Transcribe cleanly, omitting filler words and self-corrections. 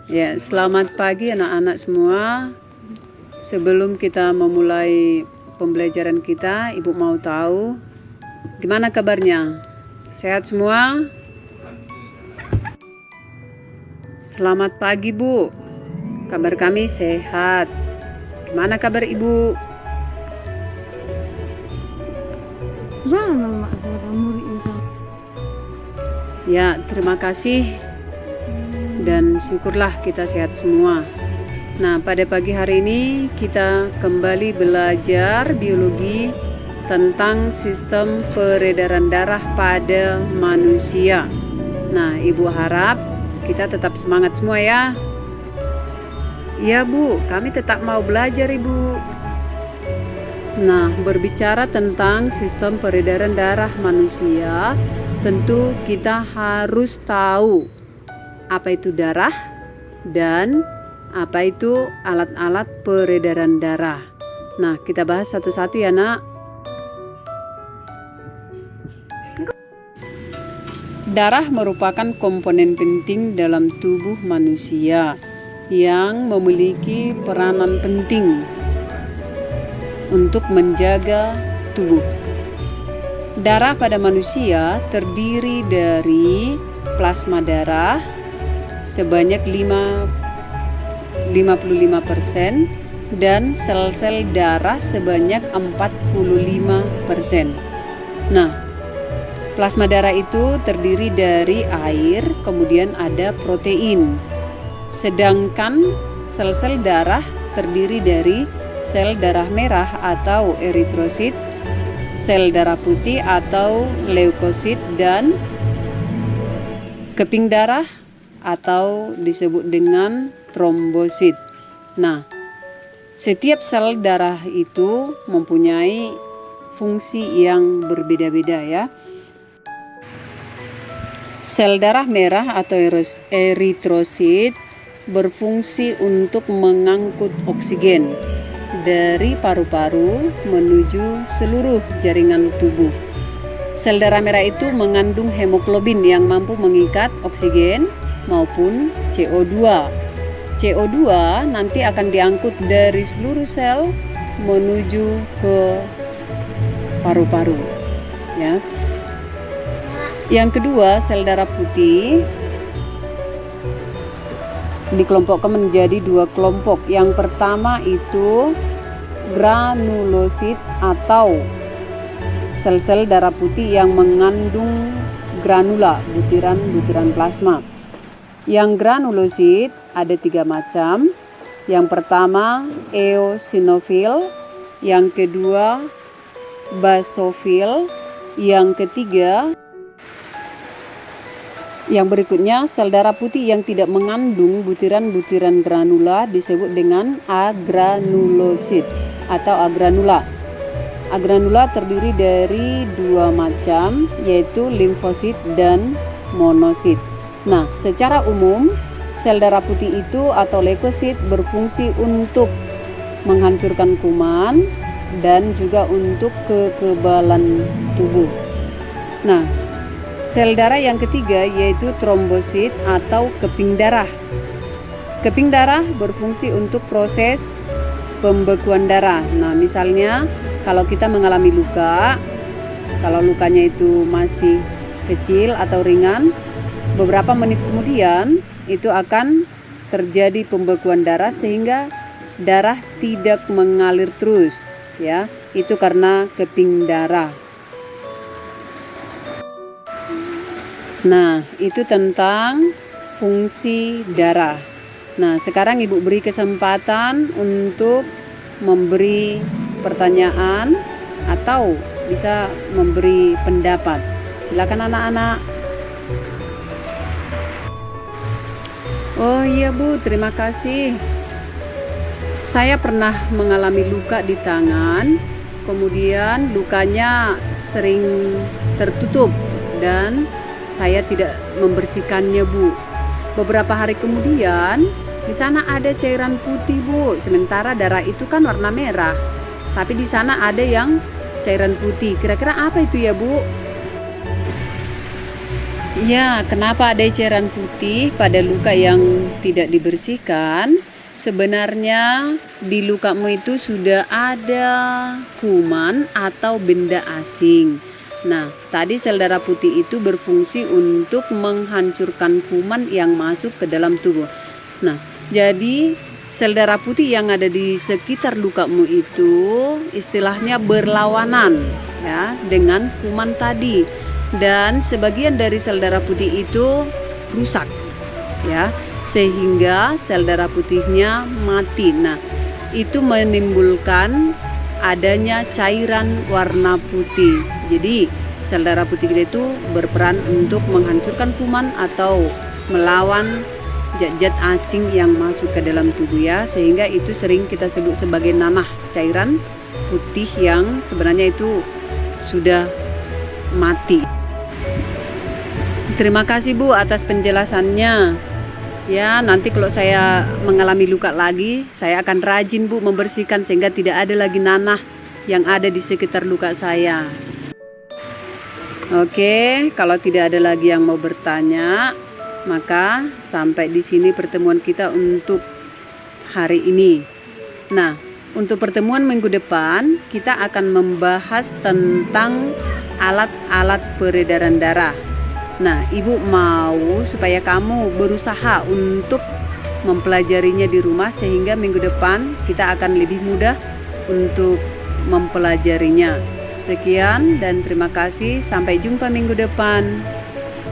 Ya, selamat pagi anak-anak semua. Sebelum kita memulai pembelajaran kita, Ibu mau tahu gimana kabarnya? Sehat semua? Selamat pagi, Bu. Kabar kami sehat. Gimana kabar Ibu? Ya, terima kasih. Dan syukurlah kita sehat semua. Nah, pada pagi hari ini kita kembali belajar biologi tentang sistem peredaran darah pada manusia. Nah, Ibu harap kita tetap semangat semua ya. Ya Bu, kami tetap mau belajar Ibu. Nah, berbicara tentang sistem peredaran darah manusia, tentu kita harus tahu apa itu darah dan apa itu alat-alat peredaran darah. Nah, kita bahas satu-satu ya, Nak. Darah merupakan komponen penting dalam tubuh manusia yang memiliki peranan penting untuk menjaga tubuh. Darah pada manusia terdiri dari plasma darah sebanyak 55% dan sel-sel darah sebanyak 45%. Nah, plasma darah itu terdiri dari air, kemudian ada protein. Sedangkan sel-sel darah terdiri dari sel darah merah atau eritrosit, sel darah putih atau leukosit, dan keping darah atau disebut dengan trombosit. Nah, setiap sel darah itu mempunyai fungsi yang berbeda-beda ya. Sel darah merah atau eritrosit berfungsi untuk mengangkut oksigen dari paru-paru menuju seluruh jaringan tubuh. Sel darah merah itu mengandung hemoglobin yang mampu mengikat oksigen maupun CO2. CO2 nanti akan diangkut dari seluruh sel menuju ke paru-paru. Ya. Yang kedua, sel darah putih dikelompokkan menjadi dua kelompok. Yang pertama itu granulosit atau sel-sel darah putih yang mengandung granula, butiran-butiran plasma. Yang granulosit ada 3 macam. Yang pertama eosinofil, yang kedua basofil, yang ketiga yang berikutnya sel darah putih yang tidak mengandung butiran-butiran granula disebut dengan agranulosit atau agranula. Agranula terdiri dari 2 macam, yaitu limfosit dan monosit. Nah, secara umum sel darah putih itu atau leukosit berfungsi untuk menghancurkan kuman dan juga untuk kekebalan tubuh. Nah, sel darah yang ketiga yaitu trombosit atau keping darah. Keping darah berfungsi untuk proses pembekuan darah. Nah, misalnya kalau kita mengalami luka, kalau lukanya itu masih kecil atau ringan, beberapa menit kemudian itu akan terjadi pembekuan darah sehingga darah tidak mengalir terus, ya. Itu karena keping darah. Nah, itu tentang fungsi darah. Nah, sekarang Ibu beri kesempatan untuk memberi pertanyaan atau bisa memberi pendapat. Silakan anak-anak. Oh iya Bu, terima kasih. Saya pernah mengalami luka di tangan, kemudian lukanya sering tertutup dan saya tidak membersihkannya Bu. Beberapa hari kemudian di sana ada cairan putih Bu, sementara darah itu kan warna merah. Tapi di sana ada yang cairan putih. Kira-kira apa itu ya Bu? Ya, kenapa ada cairan putih pada luka yang tidak dibersihkan? Sebenarnya di lukamu itu sudah ada kuman atau benda asing. Nah, tadi sel darah putih itu berfungsi untuk menghancurkan kuman yang masuk ke dalam tubuh. Nah, jadi sel darah putih yang ada di sekitar lukamu itu istilahnya berlawanan ya dengan kuman tadi. Dan sebagian dari sel darah putih itu rusak ya, sehingga sel darah putihnya mati. Nah, itu menimbulkan adanya cairan warna putih. Jadi sel darah putih kita itu berperan untuk menghancurkan kuman atau melawan zat-zat asing yang masuk ke dalam tubuh ya, sehingga itu sering kita sebut sebagai nanah, cairan putih yang sebenarnya itu sudah mati. Terima kasih Bu atas penjelasannya. Ya, nanti kalau saya mengalami luka lagi, saya akan rajin Bu membersihkan sehingga tidak ada lagi nanah yang ada di sekitar luka saya. Oke, kalau tidak ada lagi yang mau bertanya, maka sampai di sini pertemuan kita untuk hari ini. Nah, untuk pertemuan minggu depan kita akan membahas tentang alat-alat peredaran darah. Nah, Ibu mau supaya kamu berusaha untuk mempelajarinya di rumah sehingga minggu depan kita akan lebih mudah untuk mempelajarinya. Sekian dan terima kasih. Sampai jumpa minggu depan.